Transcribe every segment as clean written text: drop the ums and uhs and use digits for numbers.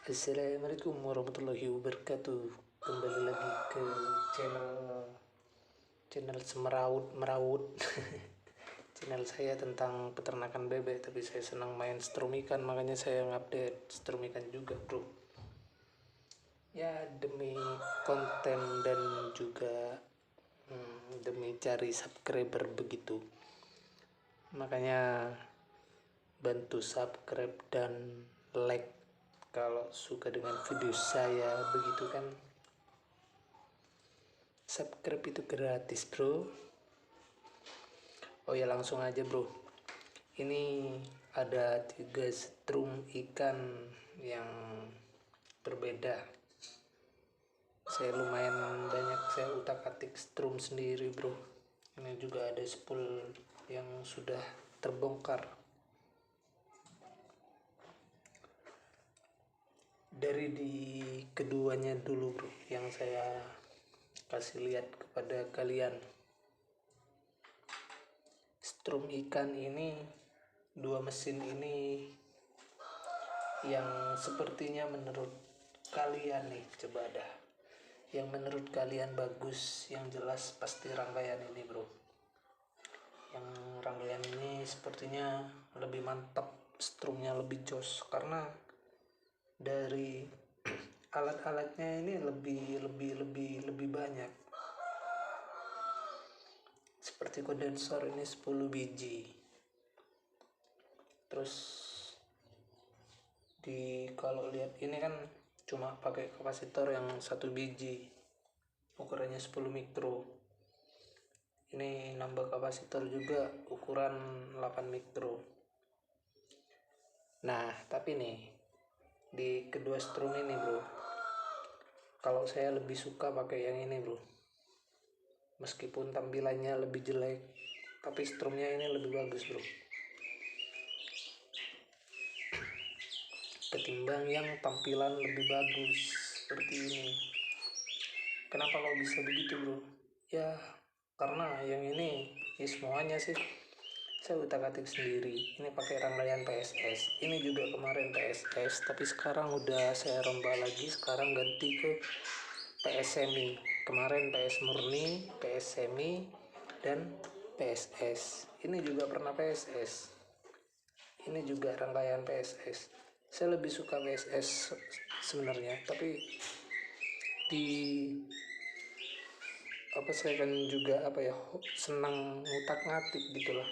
Assalamualaikum warahmatullahi wabarakatuh. Kembali lagi ke channel channel Semeraut Meraut. Channel saya tentang peternakan bebek, tapi saya senang main strum ikan, makanya saya ngupdate strum ikan juga, bro. Ya, demi konten dan juga demi cari subscriber begitu. Makanya bantu subscribe dan like kalau suka dengan video saya, begitu kan. Subscribe itu gratis, bro. Oh ya, langsung aja, bro. Ini ada 3 strum ikan yang berbeda. Saya lumayan banyak saya utak-atik strum sendiri, bro. Ini juga ada spool yang sudah terbongkar. Dari di keduanya dulu, bro, yang saya kasih lihat kepada kalian. Strum ikan ini, 2 mesin ini yang sepertinya menurut kalian nih, coba dah, yang menurut kalian bagus, yang jelas pasti rangkaian ini, bro. Yang rangkaian ini sepertinya lebih mantap, strumnya lebih jos, karena dari alat-alatnya ini lebih banyak. Seperti kondensor ini 10 biji. Terus kalau lihat ini kan cuma pakai kapasitor yang 1 biji, ukurannya 10 mikro. Ini nambah kapasitor juga, ukuran 8 mikro. Nah, tapi nih di kedua strum ini, bro, kalau saya lebih suka pakai yang ini, bro. Meskipun tampilannya lebih jelek, tapi strumnya ini lebih bagus, bro, ketimbang yang tampilan lebih bagus seperti ini. Kenapa kok bisa begitu, bro? Ya karena yang ini ya semuanya sih saya utak-atik sendiri. Ini pakai rangkaian PSS, ini juga kemarin PSS, tapi sekarang udah saya rombak lagi, sekarang ganti ke PS semi. Kemarin PS murni, PS semi, dan PSS. Ini juga pernah PSS, ini juga rangkaian PSS. Saya lebih suka PSS sebenarnya, tapi saya kan juga senang ngutak-ngatik gitulah,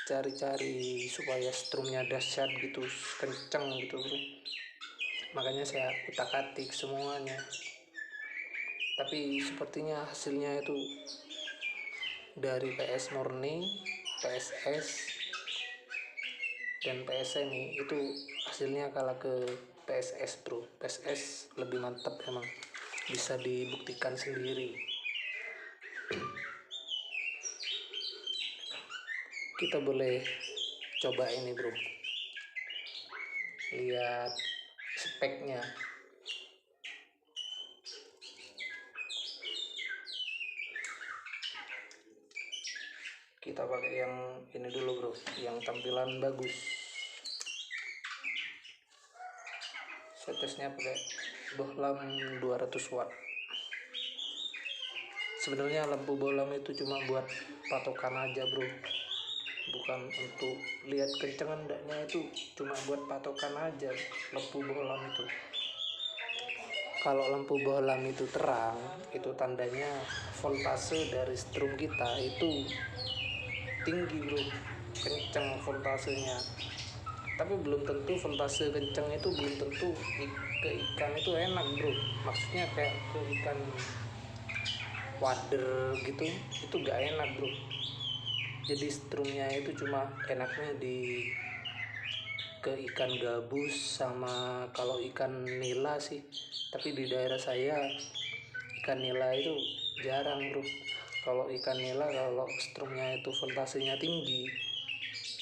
cari-cari supaya strumnya dahsyat gitu, kenceng gitu, bro. Makanya saya utak-atik semuanya. Tapi sepertinya hasilnya itu dari PS murni, PSS, dan PS semi itu hasilnya kalah ke PSS, bro. PSS lebih mantap emang, bisa dibuktikan sendiri. Kita boleh coba ini, bro, lihat speknya. Kita pakai yang ini dulu, bro, yang tampilan bagus. Saya tesnya pakai bohlam 200 watt. Sebenarnya lampu bohlam itu cuma buat patokan aja, bro, bukan untuk lihat kenceng enggaknya, itu cuma buat patokan aja. Lampu bohlam itu, kalau lampu bohlam itu terang, itu tandanya voltase dari strum kita itu tinggi, bro, kenceng voltasenya. Tapi belum tentu voltase kenceng itu belum tentu ke ikan itu enak, bro. Maksudnya kayak ke ikan wader gitu, itu gak enak, bro. Jadi strumnya itu cuma enaknya ke ikan gabus sama kalau ikan nila sih. Tapi di daerah saya ikan nila itu jarang, bro. Kalau ikan nila, kalau strumnya itu voltasenya tinggi,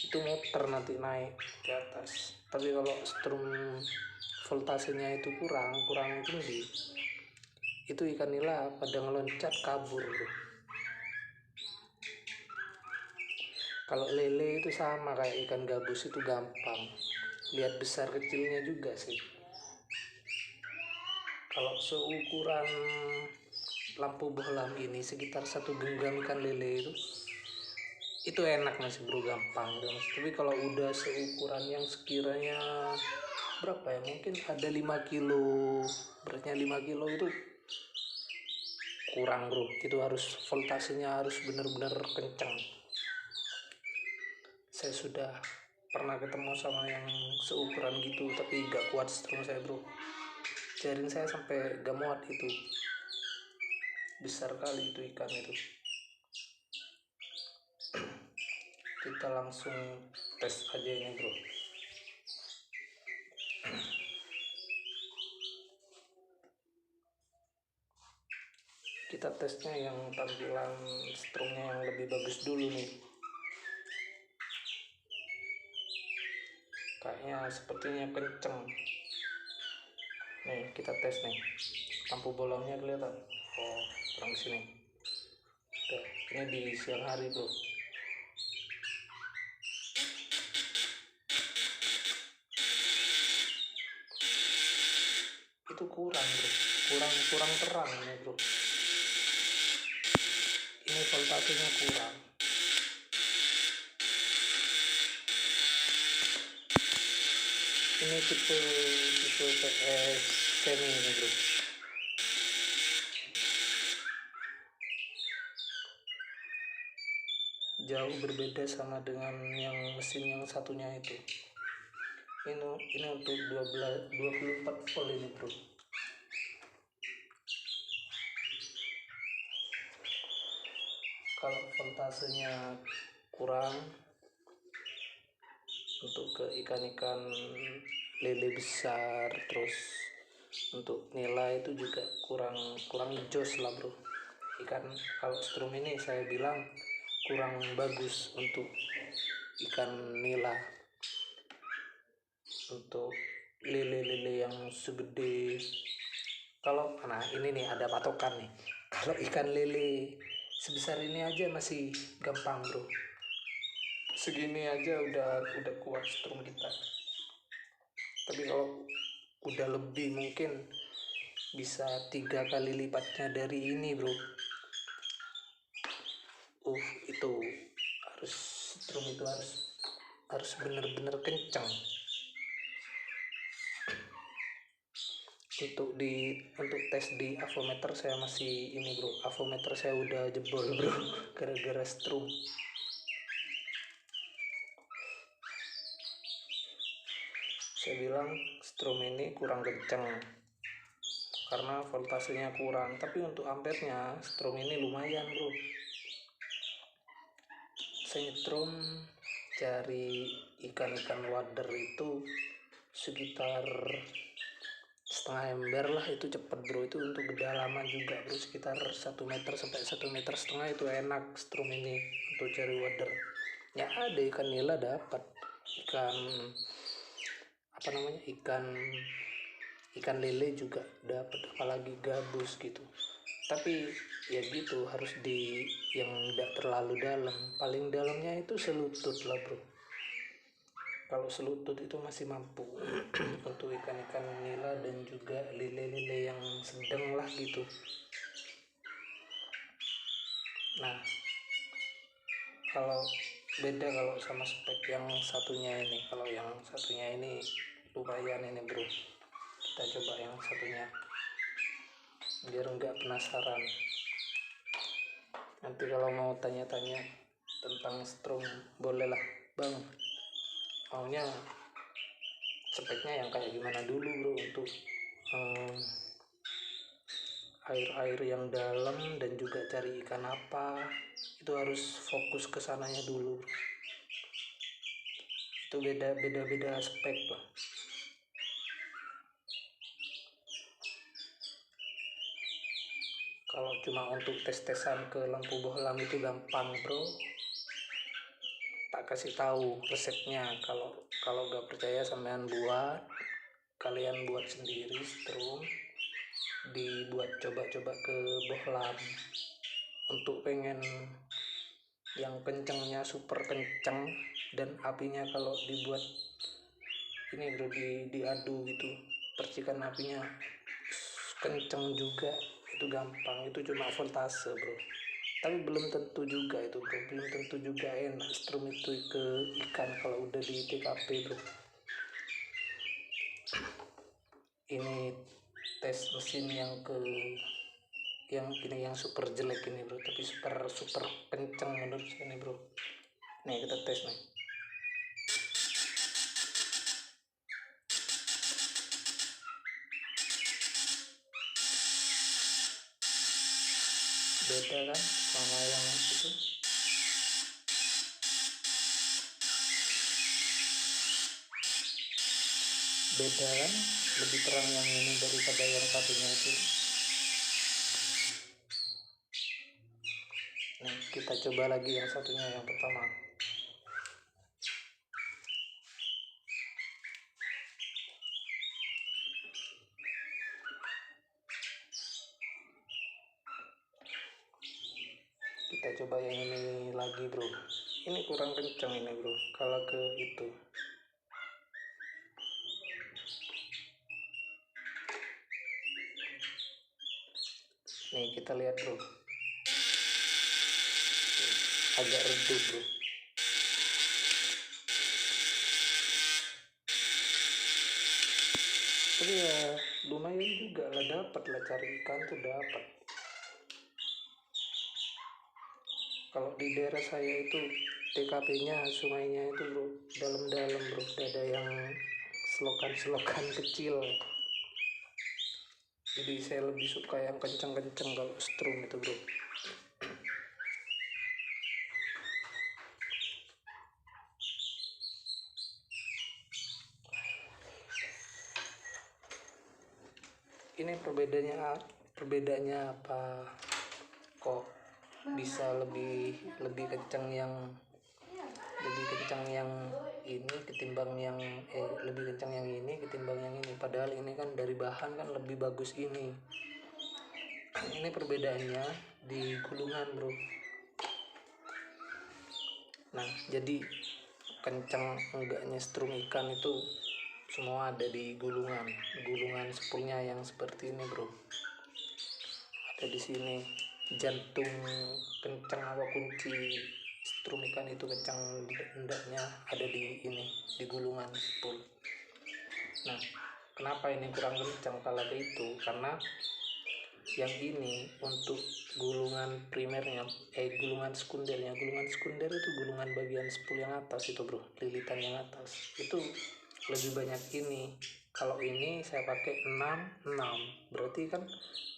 itu muter nanti naik ke atas. Tapi kalau strum voltasenya itu kurang tinggi, itu ikan nila pada ngeloncat kabur, bro. Kalau lele itu sama kayak ikan gabus, itu gampang, lihat besar kecilnya juga sih. Kalau seukuran lampu bohlam ini sekitar 1 genggam ikan lele itu enak masih bro, gampang mas. Tapi kalau udah seukuran yang sekiranya berapa ya, mungkin ada 5 kilo, beratnya 5 kilo itu kurang bro. Itu harus voltasenya harus benar-benar kencang. Saya sudah pernah ketemu sama yang seukuran gitu, tapi gak kuat strum saya bro. Jaring saya sampai gak muat itu. Besar kali itu ikan itu. Kita langsung tes aja ini bro. Kita tesnya yang tampilan strumnya yang lebih bagus dulu nih. Kayaknya sepertinya kenceng. Nih kita tes nih. Lampu bolongnya kelihatan. Oh, terang sini. Oke, ini di siang hari bro. Itu kurang bro, kurang terang ini bro. Ini voltasenya kurang. Ini tipe PS semi ini bro. Jauh berbeda sama dengan yang mesin yang satunya itu. Ini untuk 24 volt ini bro. Kalau voltasenya kurang untuk ke ikan-ikan lele besar, terus untuk nilai itu juga kurang jos lah bro. Ikan kalau strum ini saya bilang kurang bagus untuk ikan nila. Untuk lele-lele yang segede, kalau nah ini nih ada patokan nih, kalau ikan lele sebesar ini aja masih gampang bro, segini aja udah kuat strum kita. Tapi kalau udah lebih mungkin bisa 3 kali lipatnya dari ini bro. Itu harus strum itu harus bener-bener kencang. Untuk tes di avometer saya masih ini bro, avometer saya udah jebol bro gara-gara strum. Saya bilang strum ini kurang kencang karena voltasenya kurang, tapi untuk ampernya strum ini lumayan bro. Saya nyetrum cari ikan-ikan wader itu sekitar setengah ember lah, itu cepet bro. Itu untuk kedalaman juga bro, sekitar 1 meter sampai 1,5 meter itu enak strum ini untuk cari wader. Ya ada ikan nila dapat, ikan apa namanya, ikan lele juga dapat, apalagi gabus gitu. Tapi ya gitu, harus di yang tidak terlalu dalam, paling dalamnya itu selutut lah bro. Kalau selutut itu masih mampu untuk ikan-ikan nila dan juga lele-lele yang sedang lah gitu. Nah kalau beda kalau sama spek yang satunya ini, kalau yang satunya ini lumayan ini bro. Kita coba yang satunya biar nggak penasaran. Nanti kalau mau tanya-tanya tentang strum bolehlah bang, maunya speknya yang kayak gimana dulu bro, untuk air yang dalam dan juga cari ikan apa, itu harus fokus ke sananya dulu bro. Itu beda spek lah. Kalau cuma untuk tes-tesan ke lampu bohlam itu gampang bro, tak kasih tahu resepnya. Kalau gak percaya sampean kalian buat sendiri strum, dibuat coba-coba ke bohlam. Untuk pengen yang kencangnya super kencang dan apinya kalau dibuat ini bro, diadu gitu, percikan apinya kenceng juga itu gampang, itu cuma voltase bro, tapi belum tentu juga itu bro, belum tentu juga enak strum itu ke ikan kalau udah di TKP bro. Ini tes mesin yang ini yang super jelek ini bro, tapi super kenceng menurut saya nih bro. Nih kita tes nih. Beda kan sama yang itu. Beda kan, lebih terang yang ini daripada yang satunya itu. Nih kita coba lagi yang satunya, yang pertama. Kita coba yang ini lagi bro, ini kurang kencang ini bro kalau ke itu. Nih kita lihat bro, agak redup bro. Tapi ya lumayan juga lah, dapat lah, cari ikan tuh dapat. Kalau di daerah saya itu TKP-nya sungainya itu bro dalam-dalam bro, ada yang selokan kecil. Jadi saya lebih suka yang kencang-kencang kalau strum itu bro. Ini perbedaannya apa kok bisa lebih kencang yang ini ketimbang yang lebih kencang yang ini ketimbang yang ini, padahal ini kan dari bahan kan lebih bagus ini. Ini perbedaannya di gulungan bro. Nah jadi kencang enggaknya strum ikan itu semua ada di gulungan spoolnya yang seperti ini bro, ada di sini. Jantung kencang apa kunci strum ikan itu kencang hendaknya ada di ini, di gulungan spool. Nah kenapa ini kurang kencang kalau itu, karena yang ini untuk gulungan primernya gulungan sekundernya. Gulungan sekunder itu gulungan bagian spool yang atas itu bro, lilitan yang atas itu lebih banyak ini. Kalau ini saya pakai 6 berarti kan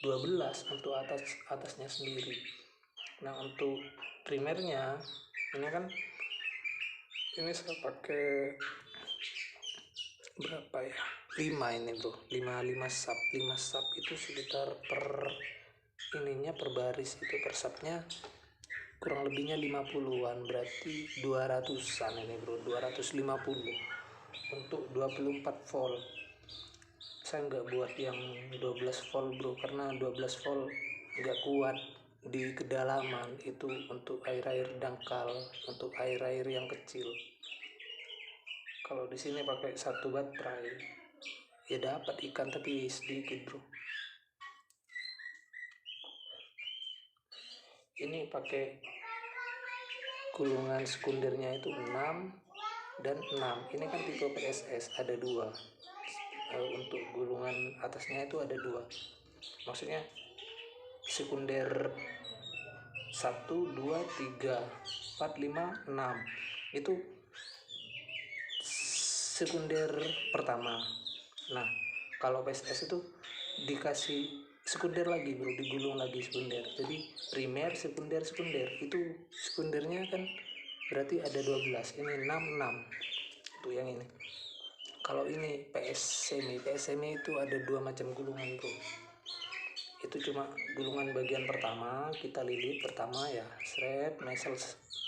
12 untuk atasnya sendiri. Nah untuk primernya ini kan ini saya pakai berapa ya, 5 ini bro, 5 sub itu sekitar per ininya per baris itu per subnya kurang lebihnya 50-an, berarti 200-an ini bro, 250 untuk 24 volt. Saya nggak buat yang 12 volt bro, karena 12 volt nggak kuat di kedalaman itu, untuk air dangkal, untuk air yang kecil. Kalau di sini pakai satu baterai ya dapat ikan tapi sedikit bro. Ini pakai gulungan sekundernya itu 6 dan 6. Ini kan tipe PSS ada 2. Untuk gulungan atasnya itu ada 2. Maksudnya sekunder 1, 2, 3, 4, 5, 6. Itu sekunder pertama. Nah, kalau PSS itu dikasih sekunder lagi bro, digulung lagi sekunder. Jadi primer, sekunder. Itu sekundernya kan berarti ada 12. Ini 6 untuk yang ini. Kalau ini PS semi itu ada 2 macam gulungan bro. Itu cuma gulungan bagian pertama, kita lilit pertama ya, strap mesel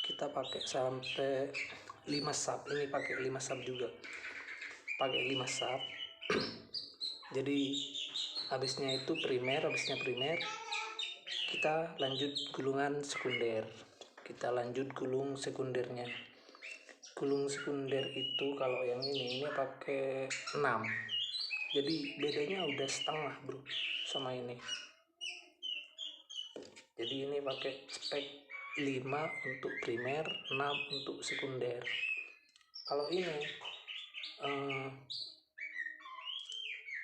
kita pakai sampai 5 sub. Ini pakai 5 sub juga, pakai 5 sub. Jadi habisnya primer kita lanjut gulungan sekunder, kita lanjut gulung sekundernya. Gulung sekunder itu kalau yang ini pakai 6. jadi bedanya udah setengah bro sama ini. Jadi ini pakai spek 5 untuk primer, 6 untuk sekunder. Kalau ini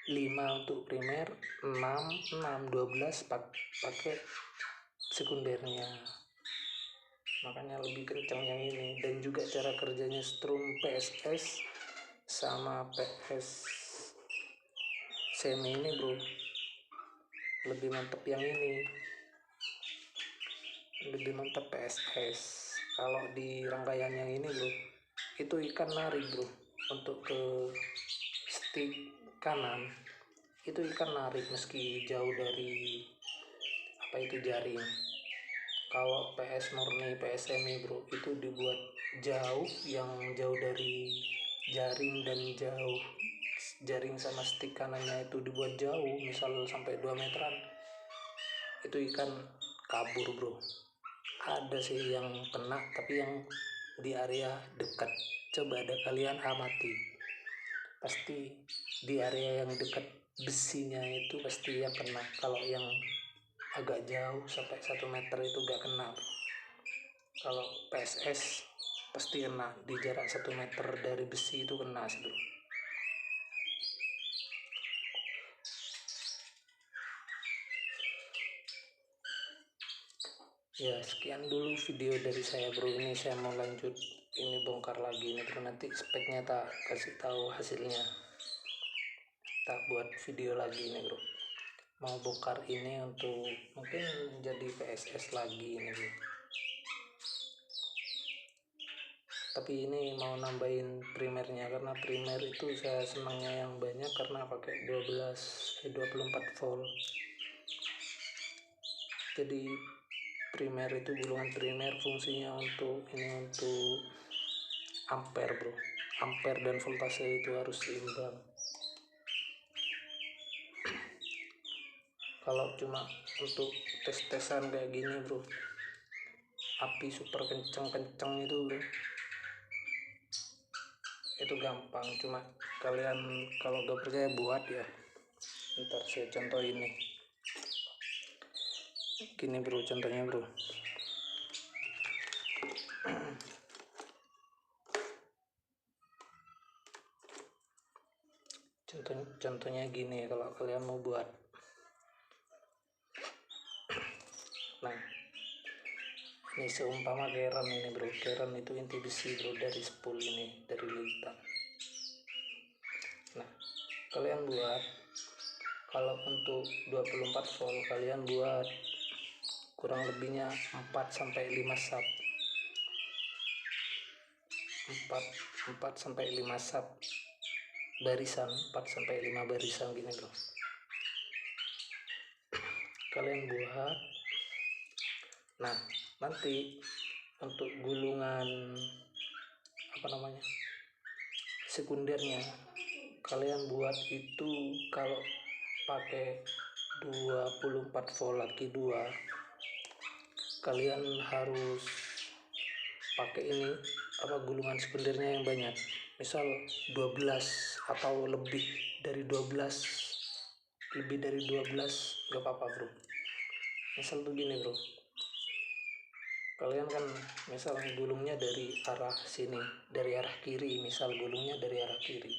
5 untuk primer, 6 12 pakai sekundernya, makanya lebih kencang yang ini. Dan juga cara kerjanya strum PSS sama PS semi ini bro, lebih mantap yang ini, lebih mantap PSS. Kalau di rangkaian yang ini bro, itu ikan narik bro, untuk ke stick kanan itu ikan narik meski jauh dari apa itu jaring. Kalau PS murni PS semi bro, itu dibuat jauh, yang jauh dari jaring, dan jauh jaring sama stick kanannya itu dibuat jauh, misal sampai 2 meteran, itu ikan kabur bro. Ada sih yang kena, tapi yang di area dekat. Coba ada kalian amati, pasti di area yang dekat besinya itu pasti yang kena. Kalau yang agak jauh sampai 1 meter itu gak kena bro. Kalau PSS pasti kena, di jarak 1 meter dari besi itu kena sih bro. Ya sekian dulu video dari saya bro. Ini saya mau lanjut ini, bongkar lagi ini bro. Nanti speknya tak kasih tahu hasilnya, tak buat video lagi ini bro. Mau bongkar ini untuk mungkin jadi PSS lagi ini bro. Tapi ini mau nambahin primernya, karena primer itu saya senangnya yang banyak karena pakai 24 volt. Jadi primer itu, gulungan primer fungsinya untuk ini, untuk ampere bro. Ampere dan voltase itu harus seimbang. Kalau cuma untuk tes-tesan kayak gini bro, api super kenceng-kenceng itu bro, itu gampang. Cuma kalian kalau gak percaya buat ya, ntar saya contoh ini gini bro, contohnya bro. Contohnya gini, kalau kalian mau buat. Nah ini seumpama keran ini bro, keran itu inti besi bro, dari spool ini, dari lilitan. Nah kalian buat, kalau untuk 24 volt kalian buat kurang lebihnya 4-5 sub, 4-5 sub barisan, 4-5 barisan gini bro. Kalian buat. Nah nanti untuk gulungan apa namanya, sekundernya, kalian buat itu kalau pakai 24 volt lagi 2, kalian harus pakai ini apa, gulungan sekundernya yang banyak. Misal 12 atau lebih dari 12 gak apa-apa bro. Misal tuh gini bro, kalian kan misal gulungnya dari arah sini, dari arah kiri, misal gulungnya dari arah kiri,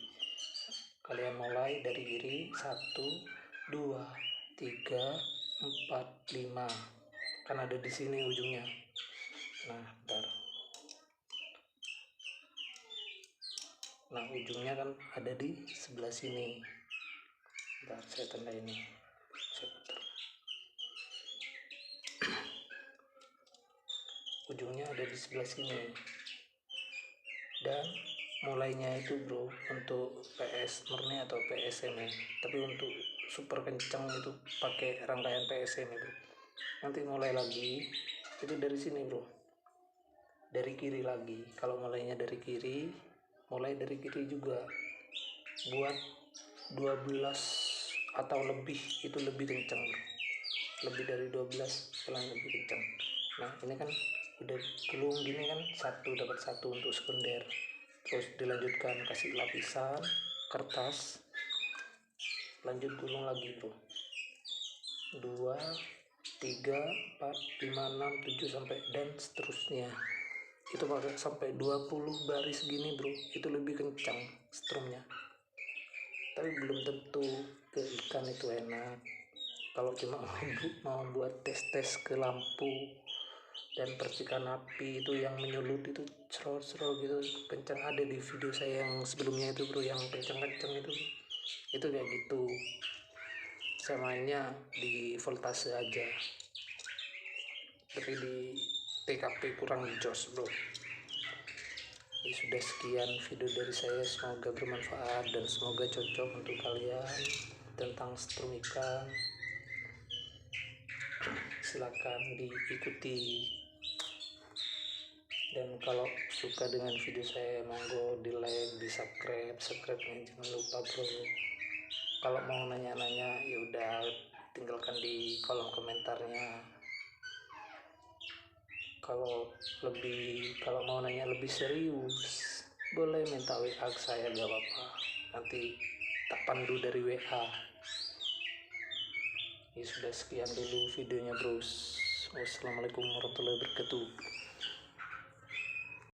kalian mulai dari kiri 1 2 3 4 5, kan ada di sini ujungnya. Nah bentar, nah ujungnya kan ada di sebelah sini. Bentar saya tanda ini, saya putar. Ujungnya ada di sebelah sini. Dan mulainya itu bro, untuk PS murni atau PS semi, tapi untuk super kencang itu pakai rangkaian PS semi bro. Nanti mulai lagi itu dari sini bro, dari kiri lagi. Kalau mulainya dari kiri, mulai dari kiri juga, buat 12 atau lebih, itu lebih kencang bro. Lebih dari 12 pelan lebih kencang. Nah ini kan udah gulung gini kan, dapat satu untuk sekunder, terus dilanjutkan kasih lapisan kertas, lanjut gulung lagi bro, 2, 3, 4, 5, 6, 7 sampai dan seterusnya. Itu pakai sampai 20 baris gini bro, itu lebih kencang strumnya. Tapi belum tentu ke ikan itu enak. Kalau cuma mau buat tes ke lampu dan percikan api itu yang menyulut itu cerol gitu kencang, ada di video saya yang sebelumnya itu bro, yang kencang itu kayak gitu. Saya mainnya di voltase aja, tapi di TKP kurang jos bro. Jadi sudah sekian video dari saya, semoga bermanfaat dan semoga cocok untuk kalian tentang strum ikan. Silakan diikuti, dan kalau suka dengan video saya monggo di like, di subscribe-nya jangan lupa bro. Kalau mau nanya-nanya ya udah tinggalkan di kolom komentarnya. Kalau mau nanya lebih serius boleh minta WA ke saya, gak apa-apa, nanti tak pandu dari WA. Ya sudah sekian dulu videonya bros. Wassalamualaikum warahmatullahi wabarakatuh.